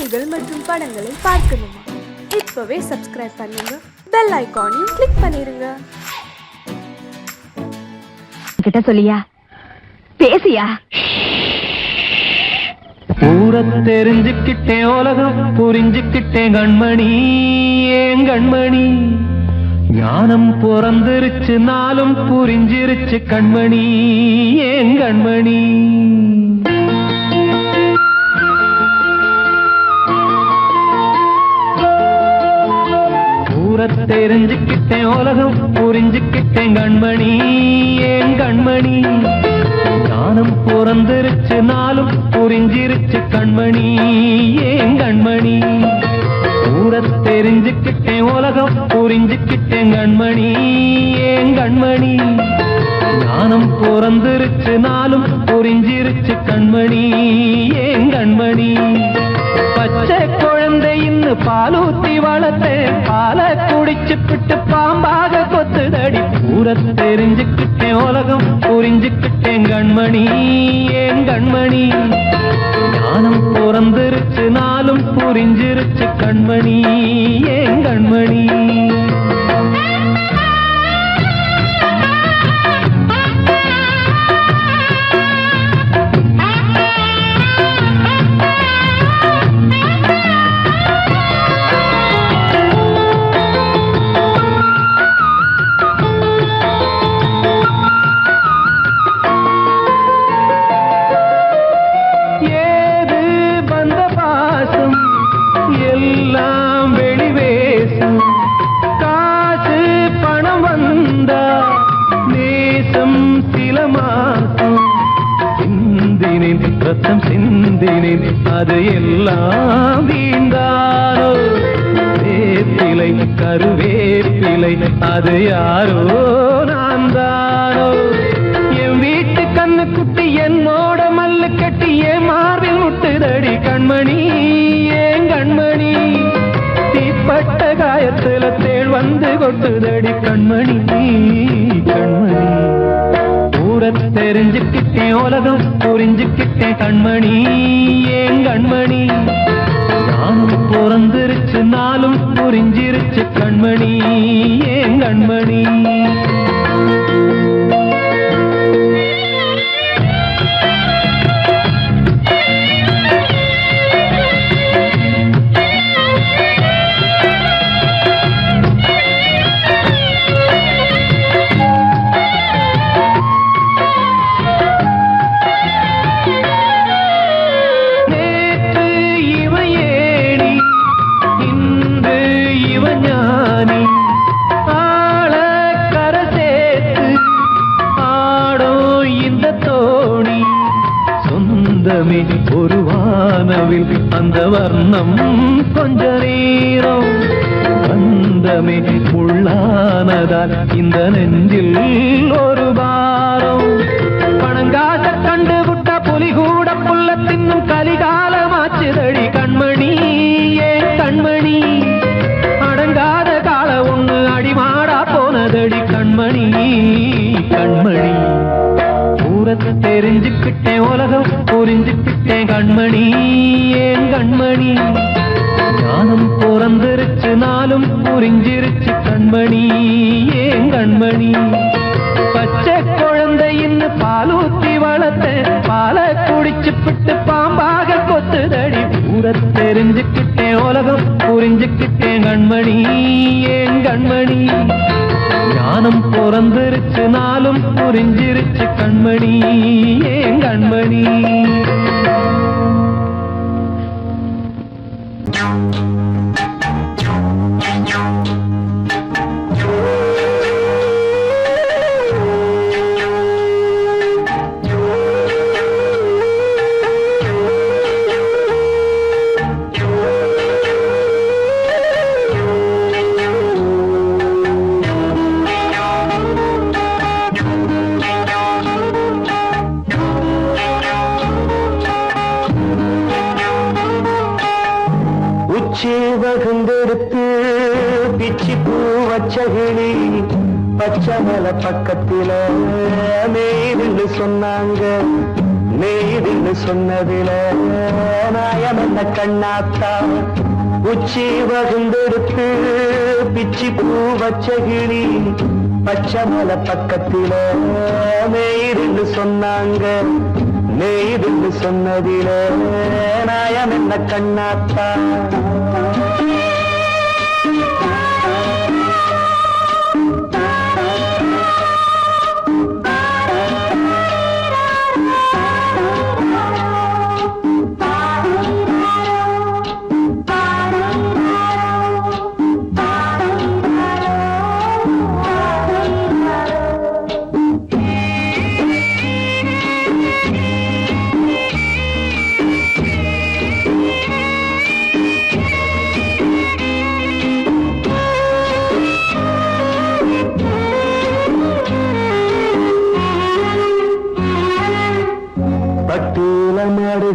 செய்திகள் மற்றும் படங்களை பார்க்கணுமா? இப்பவே சப்ஸ்கிரைப் பண்ணுங்க, பெல் ஐகானையும் கிளிக் பண்ணிருங்க. கிட்ட சொல்லியா பேசியா? ஊரை தெரிஞ்சுக்கிட்டேன், உலகம் புரிஞ்சுக்கிட்டேன் கண்மணி, ஏன் கண்மணி. ஞானம் பிறந்திருச்சு, நாளும் புரிஞ்சிருச்சு கண்மணி, ஏன் கண்மணி. ஊரை தெரிஞ்சுக்கிட்டேன், உலகம் புரிஞ்சுக்கிட்டேன் கண்மணி, ஏன் கண்மணி. ஞானம் பிறந்திருச்சு, நாளும் புரிஞ்சிருச்சு கண்மணி, ஏன் கண்மணி. ஊரை தெரிஞ்சுக்கிட்டேன், உலகம் புரிஞ்சுக்கிட்டேன் கண்மணி, ஏன் கண்மணி. ஞானம் பிறந்திருச்சு, நாளும் புரிஞ்சிருச்சு கண்மணி, ஏன் கண்மணி. பச்சை குழந்தைன்னு பாலூத்தி வளர்த்தேன், பாலை குடிச்சுப்பிட்டு பாம்பாக கொத்துதடி. ஊரை தெரிஞ்சுக்கிட்டேன், உலகம் புரிஞ்சுக்கிட்டேன் கண்மணி, ஏன் கண்மணி. ஞானம் பிறந்திருச்சு, நாளும் புரிஞ்சிருச்சு கண்மணி, ஏன் கண்மணி. எல்லாம் வெளிவேசம், காசு பணம் வந்தா நேசம் சில மாசம். சிந்தினேன் ரத்தம் சிந்தினேன், அது எல்லாம் வீண்டாரோ. வேப்பிலை கருவேப்பிலை, அது யாரோ நான் தானோ. என் வீட்டு கண்ணு குட்டி என்னோட மல்லு கட்டி என் மார்பில் முட்டுதடி கண்மணி, ஏன் கண்மணி. தீப்பட்ட காயத்துல தேள் வந்து கொட்டுதடி கண்மணி, கண்மணி. ஊரை தெரிஞ்சுக்கிட்டேன், உலகம் புரிஞ்சுக்கிட்டேன் கண்மணி, ஏன் கண்மணி. நானும் பிறந்திருச்சு, நாளும் புரிஞ்சிருச்சு கண்மணி, ஏன் கண்மணி. ஒரு வானவில் அந்த வர்ணம் கொஞ்ச நேரம் வந்தமே உள்ளானதால் இந்த நெஞ்சில் ஒரு பாரம். பணங்காச கண்டு விட்ட புலி கூட புல்ல தின்னும் கலிகாலமாச்சுதடி கண்மணி, ஏன் கண்மணி. அடங்காத கால ஒண்ணு அடிமாடா போனதடி கண்மணி, கண்மணி. ஊரை தெரிஞ்சுக்கிட்டேன், உலகம் புரிஞ்சுக்கிட்டேன் கண்மணி, ஏன் கண்மணி. ஞானம் பிறந்திருச்சு, நாளும் புரிஞ்சிருச்சு கண்மணி, ஏன் கண்மணி. பச்சை குழந்தைன்னு பாலூத்தி வளர்த்தேன், பாலை குடிச்சுப்பிட்டு பாம்பாக கொத்துதடி. ஊரை தெரிஞ்சுக்கிட்டேன், உலகம் புரிஞ்சுக்கிட்டேன் கண்மணி, ஏன் கண்மணி. ஞானம் பிறந்திருச்சு, நாளும் புரிஞ்சிருச்சு கண்மணி, ஏன் கண்மணி. வகுந்தெடுத்து பிச்சி பூ வச்சகிளி பச்சை மலை பக்கத்தில மேலின்னு சொன்னாங்க. நீதின்னு சொன்னதில நாயம் என்ன கண்ணாத்தா உச்சி வகுந்தெடுத்து பிச்சி பூ வச்ச கிளி பச்சை மலை பக்கத்தில மேயிருந்து சொன்னாங்க மேயிருந்து சொன்னதில நாயம் என்ன கண்ணாத்தா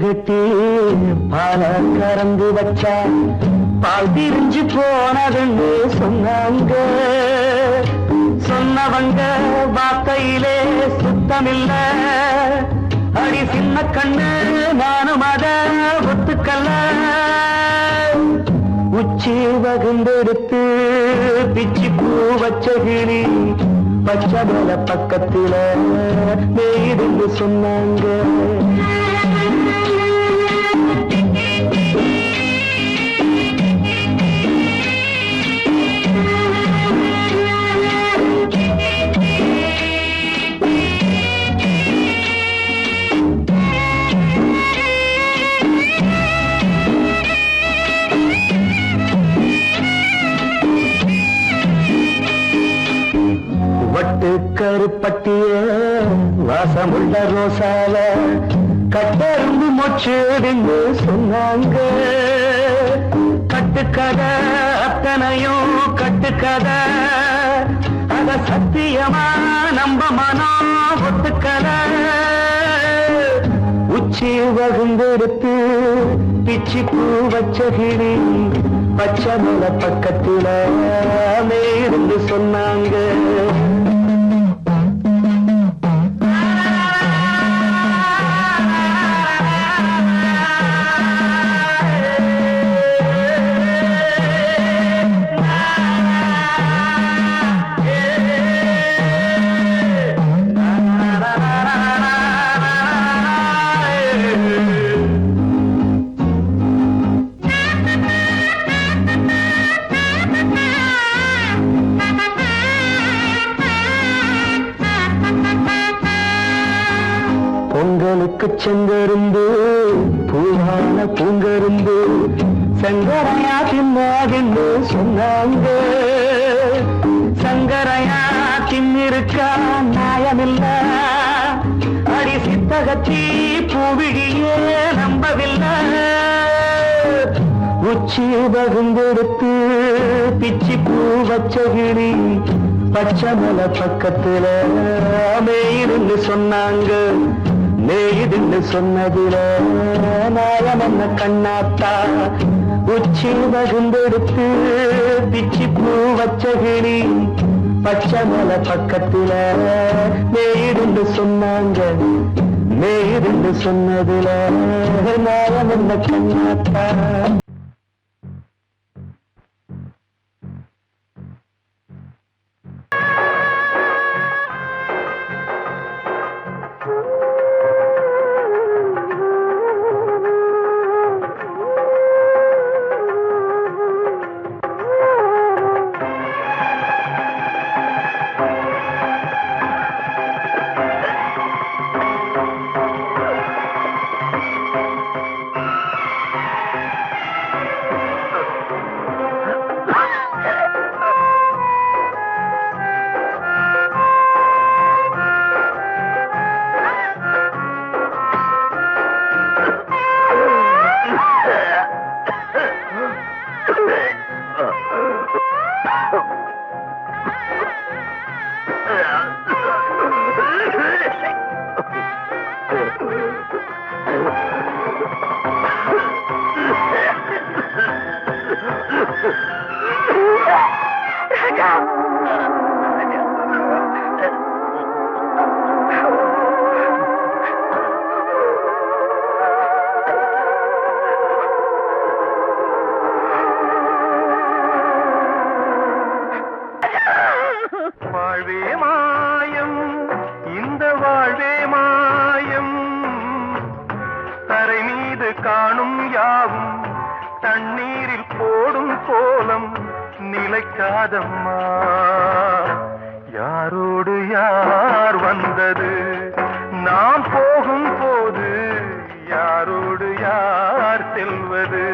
கட்டி பால கறந்து வச்சா பால் திரிஞ்சு போனதுன்னு சொன்னாங்க சொன்னவங்க வார்த்தையிலே சுத்தமில்ல அடி சின்ன கண்ணு நானும் அத ஒத்துக்கல்ல உச்சி வகுந்தெடுத்து பிச்சி பூ வச்ச கிளி பச்சை மலை பக்கத்தில மேயிருந்து சொன்னாங்க கருப்பட்டிய வாசமுள்ள ரோசால கட்டெரும்பு மொச்சுடுன்னு சொன்னாங்க கட்டுக்கதை அத்தனையும் கட்டுக்கதை அத சத்தியமா நம்ப மனம் ஒத்துக்கதை உச்சி வகுந்தெடுத்து பிச்சி பூ வச்ச கிளி பச்சை மலை பக்கத்தில மேயிருந்து சொன்னாங்க பொங்கலுக்கு செங்கருந்து பூவான பூங்கருந்து சங்கரையா தின்னாகின்னு சொன்னாங்க சங்கரையா தின்னிருக்கா நியாயமில்ல அடி சித்தகத்தி பூவிழியே நம்பவில்லை உச்சி வகுந்தெடுத்து பிச்சி பூ வச்ச கிளி பச்சை மலை பக்கத்துல மேயிருந்து சொன்னாங்க மேயிருந்து சொன்னதில நாயம் என்ன கண்ணாத்தா உச்சி வகுந்தெடுத்து பிச்சி பூ வச்ச கிளி பச்சை மலை பக்கத்துல மேயிருந்து சொன்னாங்க மேயிருந்து சொன்னதில நாயம் என்ன கண்ணாத்தா நிற்காதம்மா யாரோடு யார் வந்தது நாம் போகும் போது யாரோடு யார் செல்வது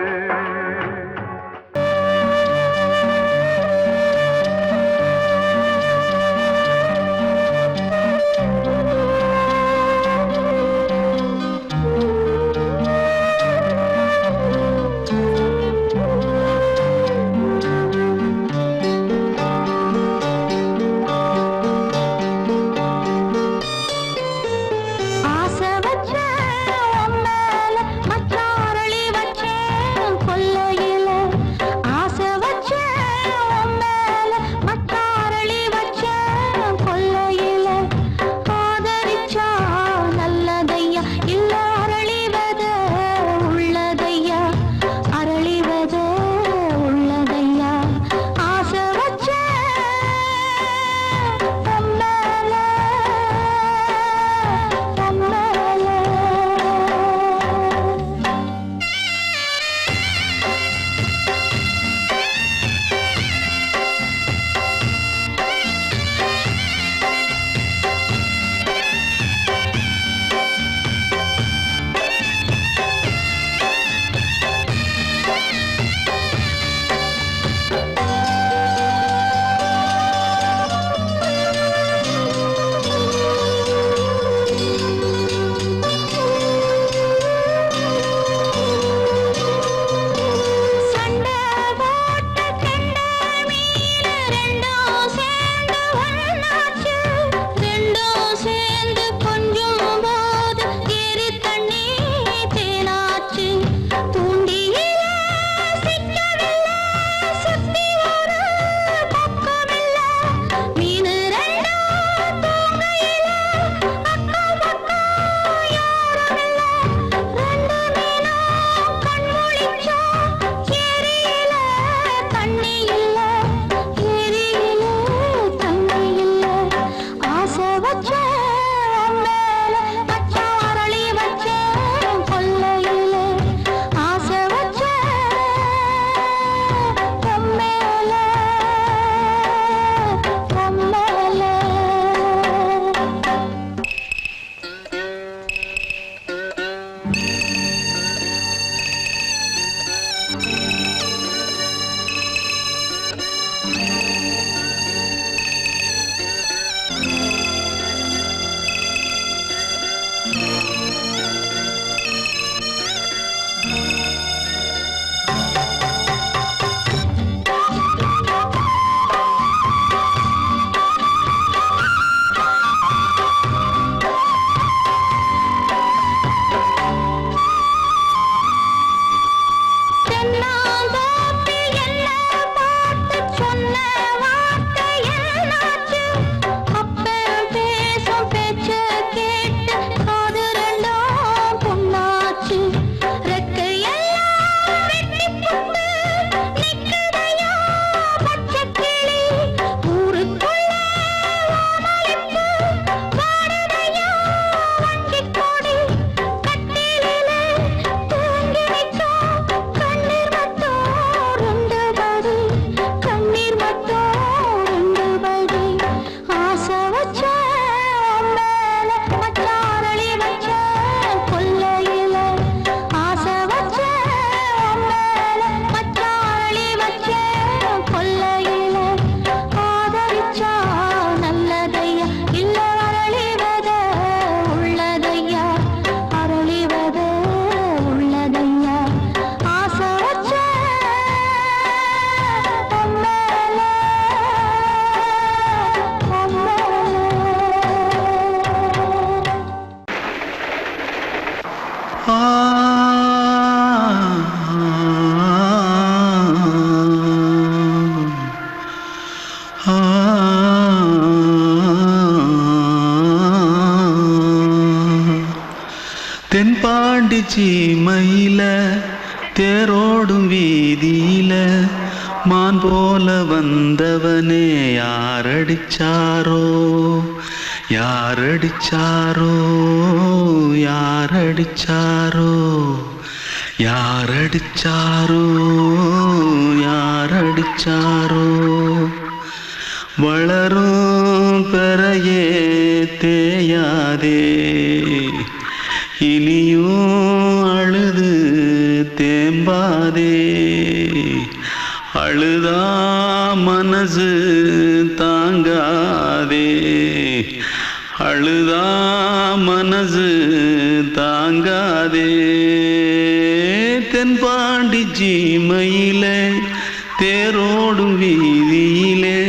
தென்பாண்டி சீமையில தேரோடும் வீதியில மான் போல வந்தவனே யாரடிச்சாரோ யாரடிச்சாரோ யாரடிச்சாரோ யாரடிச்சாரோ யாரடிச்சாரோ வளரும் பெறையே தேயாதே இனியும் அழுது தேம்பாதே அழுதா மனசு தாங்காதே அழுதா மனசு தாங்காதே தென்பாண்டி சீமையிலே தேரோடும் வீதியிலே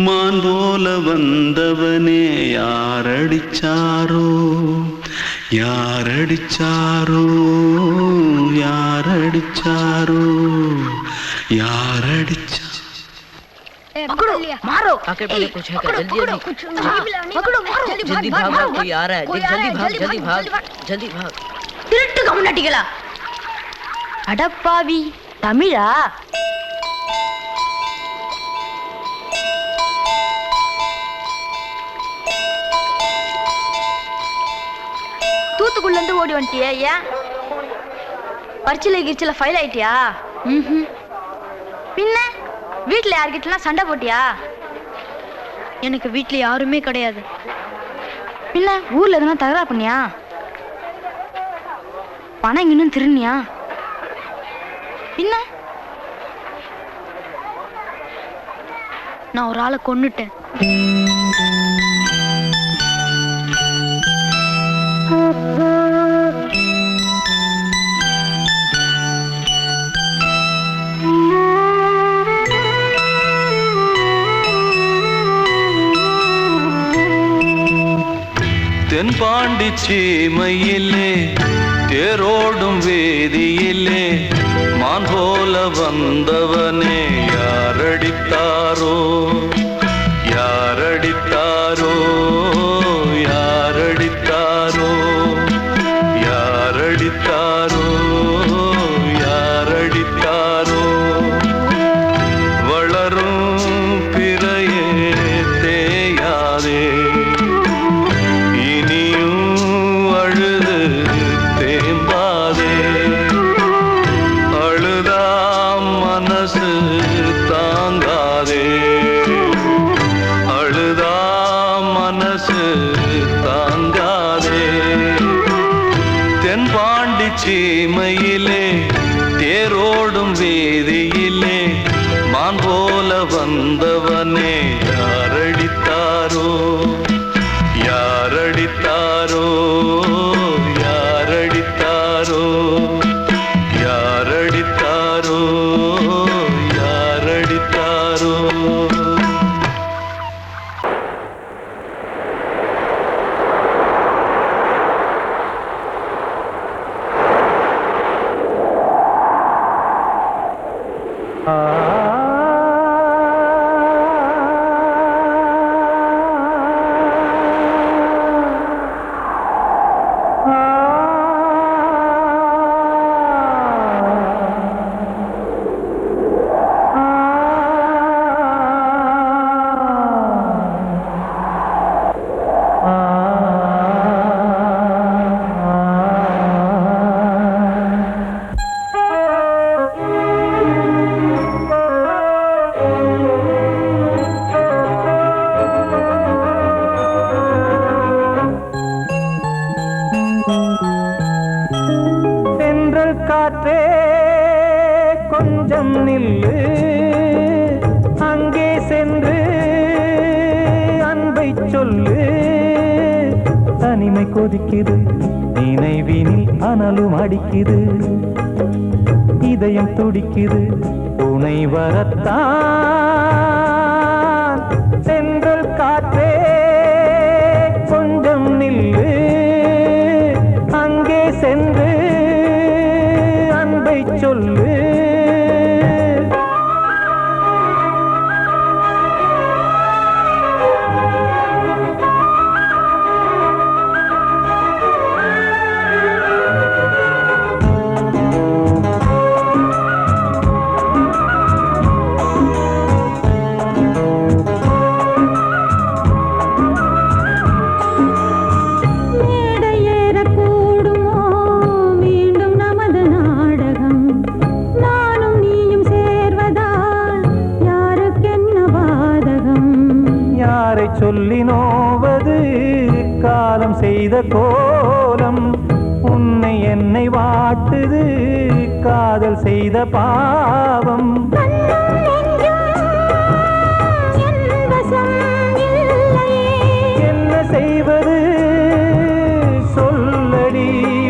மான் போல வந்தவனே யாரடிச்சாரோ யாரடிச்சாரோ யாரடிச்சாரோ யாரடிச்சா पकड़ो मारो आके पहले कुछ है क्या जल्दी जल्दी पकड़ो मारो जल्दी भाग कोई आ रहा है जल्दी भाग जल्दी भाग திருட்டு கம்யூனிட்டிகளா அடப்பாவி தமிழா தூத்துக்குள்ள இருந்து ஓடி வந்துட்டியா ஏன் பரிச்சையில கிரிச்சில ஃபைல் ஆயிட்டியா பின்ன வீட்டில் யார்கிட்டலாம் சண்டை போட்டியா? எனக்கு வீட்டில் யாருமே கிடையாது. பின்ன ஊரில் எதுனா தகராறு பண்ணியா? பணம் இன்னும் திருநியா? பின்ன நான் ஒரு ஆளை கொன்னுட்டேன். தென்பாண்டி சீமையிலே தேரோடும் வேதியிலே மான் போல வந்தவனே யாரடித்தாரோ யாரடித்தாரோ யாரடித்தாரோ யாரடித்தாரோ யாரடித்தாரோ வளரும் பிறையே தேயாதே சீமையிலே தேரோடும் வேதியிலே மான் போல வந்தவனே யாரடித்தாரோ யாரடித்தாரோ யாரடித்தாரோ யாரடித்தாரோ யாரடித்தாரோ காற்றே கொஞ்சம் நில்லு அங்கே சென்று அன்பை சொல்லு தனிமை கொதிக்குது நினைவினில் அனலும் அடிக்குது இதயம் துடிக்குது துணை வரத்தான் சென்றல் காற்றே கொஞ்சம் நில்லு அங்கே சென்று சொல்லு சொல்லி நோவது காலம் செய்த கோலம். உன்னை என்னை வாட்டுது காதல் செய்த பாவம். என்ன செய்வது சொல்லடி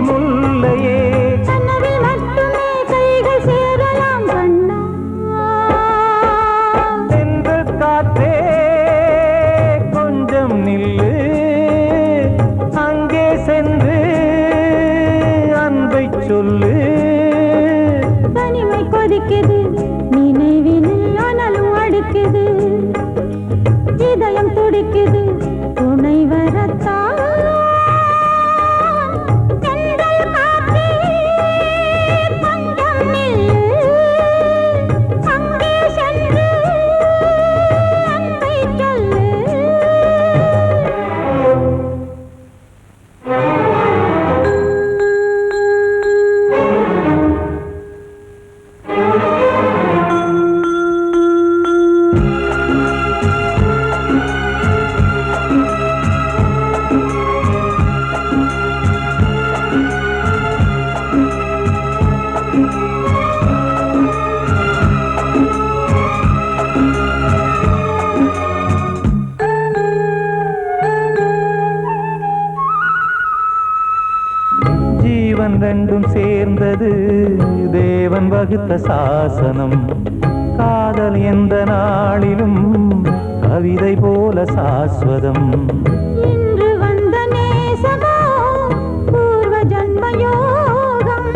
முல்லையே. தென்றல் காற்றே கொஞ்சம் நில்லு, அங்கே சென்று அன்பை சொல்லு. தனிமை கொதிக்குது நினைவினில் அனலும் அடிக்குது, இதயம் துடிக்குது துணை வரத்தான். தென்றல் காற்றே கொஞ்சம் நில்லு, அங்கே சென்று அன்பை சொல்லு. ஜீவன் ரெண்டும் சேர்ந்தது தேவன் வகுத்த சாசனம். காதல் எந்த நாளிலும் கவிதை போல சாஸ்வதம். இன்று வந்த நேசமோ பூர்வ ஜன்ம யோகம்,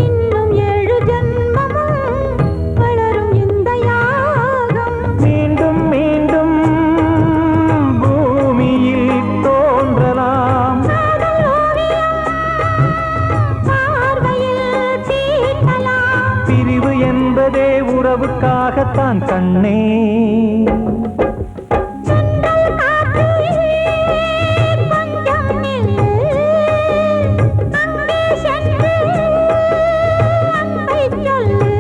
இன்னும் 7 ஜன்மமும் வளரும் இந்த யாகம். மீண்டும் மீண்டும் பூமியில் தோன்றலாம், காதல் ஓவியம் பார்வையில் தீட்டலாம். பிரிவு என்பதே உறவுக்காகத்தான் கண்ணே. தென்றல் காற்றே கொஞ்சம் நில்லு, அங்கே சென்று அன்பை சொல்லு.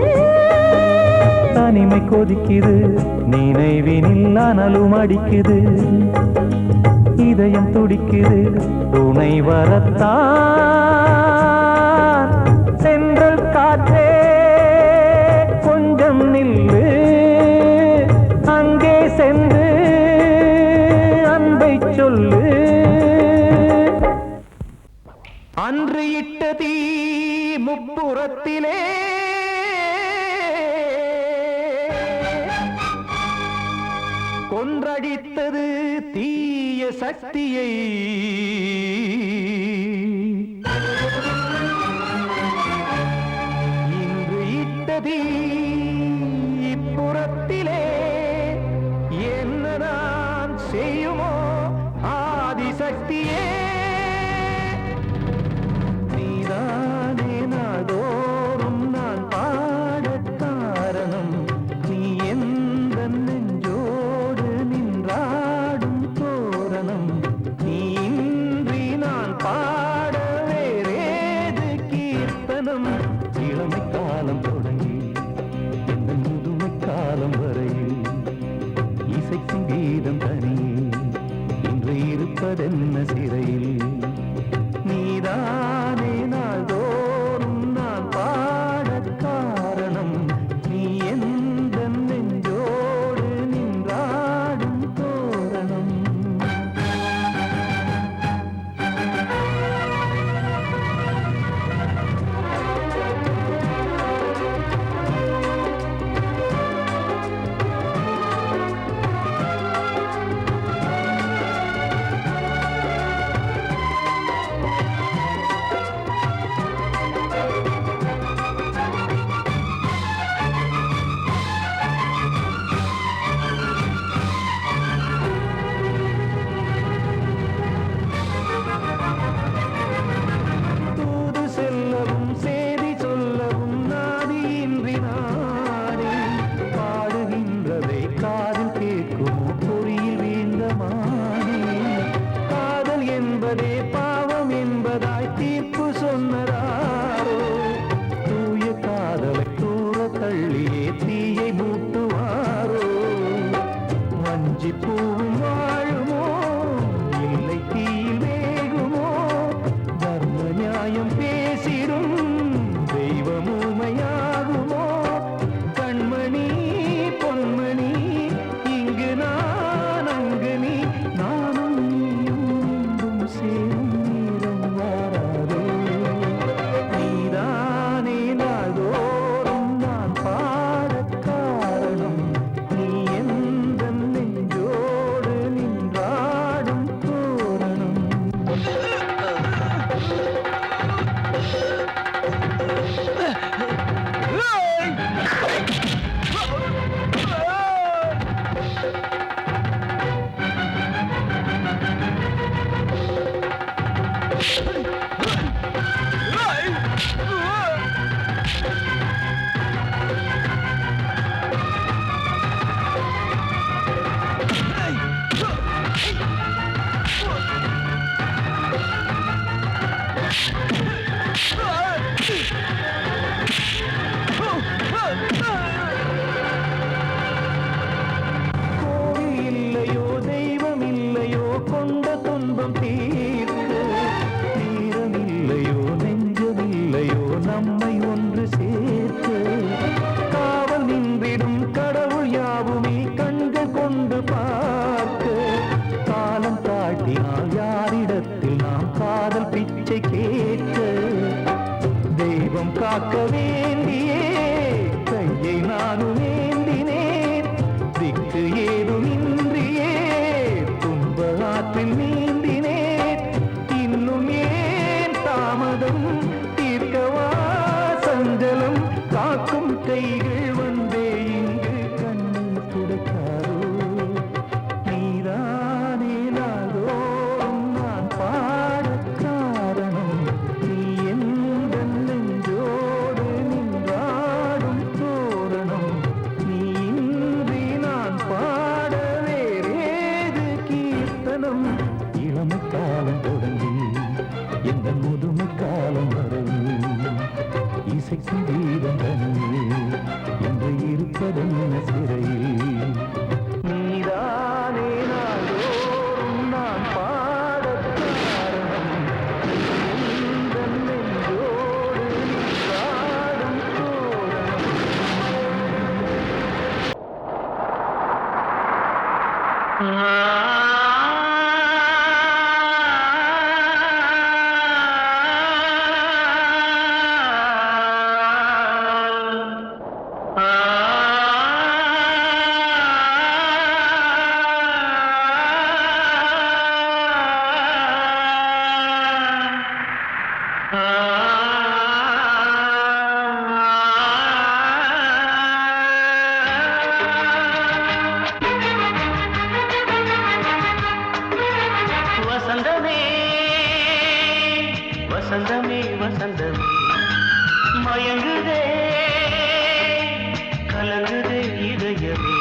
தனிமை கொதிக்குது நினைவினில் அனலும் அடிக்குது, இதயம் துடிக்குது துணை வரத்தான். தென்றல் காற்றே கொஞ்சம் நில்லு, அங்கே சென்று அன்பை சொல்லு. அன்று இட்ட தீ முப்புறத்திலே கொன்றடித்தது தீய சக்தியை. இன்று இட்டதீ இப்புறத்திலே என்ன நான் செய்யுமோ ஆதிசக்தியே. நீதானே நாள்தோறும் நான் பாடக் காரணம், நீ எந்த நெஞ்சோடு நின்றாடும் தோரணம். நீ இன்றி நான் பாட வேறேது கீர்த்தனம். இளமை காலம் தொடங்கி எந்த முதுமை காலம் வரையில் இசைக்கும் கீதம் தனியே இன்று இருப்பதென்ன சிறையில். நீதானே நாள்தோறும் நான் பாடக் காரணம், நீ எந்த நெஞ்சோடு நின்றாடும் தோரணம். தூது செல்லவும் சேதி சொல்லவும் நாதியின்றி நானே பாடுகின்றதை காதில் கேட்குமோ பொறியில் வீழ்ந்த மானே. காதல் என்பதே பாவம் என்பதாய் தீர்ப்பு சொன்னதாரோ, தூய காதலை தூர தள்ளியே தீயை மூட்டுவாரோ. வஞ்சி பூவும் வாழும் கோவில் இல்லையோ தெய்வம் இல்லையோ கொண்ட துன்பம் தீர்க்க நேரம் இல்லையோ நெஞ்சமில்லையோ நம்மை ஒன்று சேர்க்க காவல் நின்றிடும் கடவுள் யாவுமே கண்கள் கொண்டு பார்க்க காலம் தாட்டினால் யாரிடத்தில் நாம் காதல் பிச்சை கேட்க தெய்வம் காக்க வேண்டியே கையை நானும் ஏந்தினேன் திக்கு ஏதுமின்றியே துன்ப ஆற்றில் நீந்தினேன் இன்னும் ஏன் தாமதம் தீர்க்கவா சஞ்சலம் காக்கும் கைகள் வந்தே இங்கு கண்ணீர் துடைக்காரோ நீதானே நாளோறும் நான் பாடக் காரணம் நீ எந்த நெஞ்சோடு நின்றாடும் தோரணம் நீ இன்றி நான் பாட வேறேது கீர்த்தனம் இளமை காலம் தொடங்கி எந்த முதுமை காலம் வரையில் இசைக்கும் வீரம் தனியே என்று இருப்பதென்ன சிறையில் நீதானே நாளோறும் நான் பாடக் காரணம் எந்த நெஞ்சோடு நின்றாடும் தோரணம் வசந்தமே வசந்தமே வசந்தமே மயங்குதே கலங்குதே இதயமே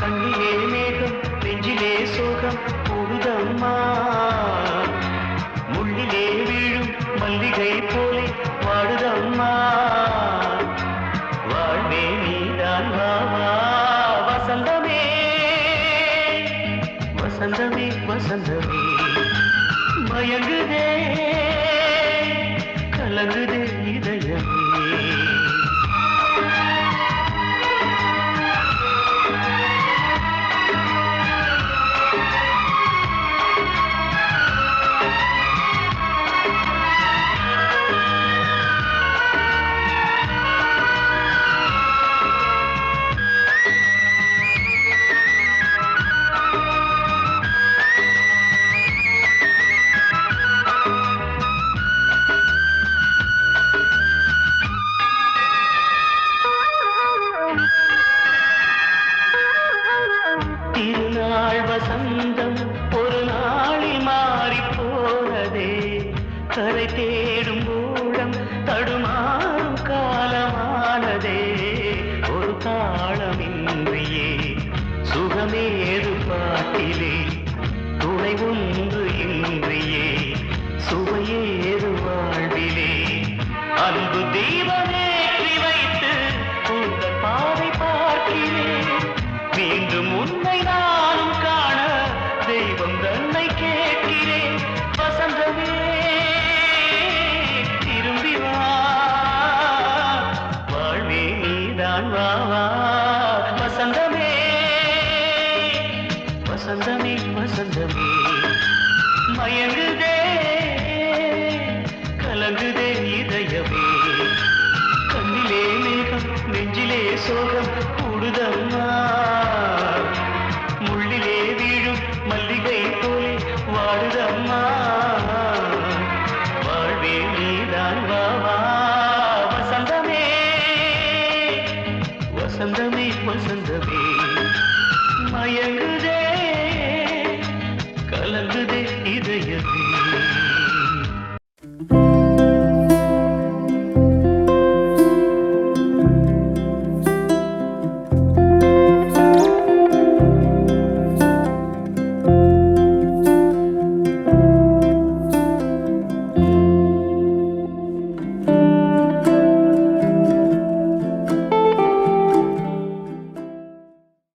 கண்ணிலே மேகம் நெஞ்சிலே சோகம் கூடுதம்மா முள்ளிலே வீழும் மல்லிகை போலே வாடுதம்மா வாழ்வே நீதான் வாவா வசந்தமே வசந்தமே வசந்தமே மயங்குதே கலங்குதே இதயமே திருநாள் வசந்தம் ஒரு நாளில் மாறி போனதே கரை தேடும் ஊழம் தடுமாறும் காலமானதே ஒரு தாளமின்றியே சுகமேது பாட்டிலே துணை ஒன்று இன்றியே சுவையேது வாழ்விலே அன்பு தீபமேற்றி வைத்து உங்கள் பாதை பார்க்கிறேன் மீண்டும் உன்னை நானும் காண தெய்வம் தன்னை கேட்கிறேன் வசந்தமே திரும்பி வா வாழ்வே நீதான் வா வா வசந்தமே வசந்தமே வசந்தமே மயங்குதே கலங்குதே இதயமே கண்ணிலே மேகம் நெஞ்சிலே சோகம் கூடுதம்மா முள்ளிலே வீழும் மல்லிகை போலே வாடுதம்மா வாழ்வே நீதான் வா வா வசந்தமே வசந்தமே வசந்தமே மயங்குதே கலங்குதே இதயமே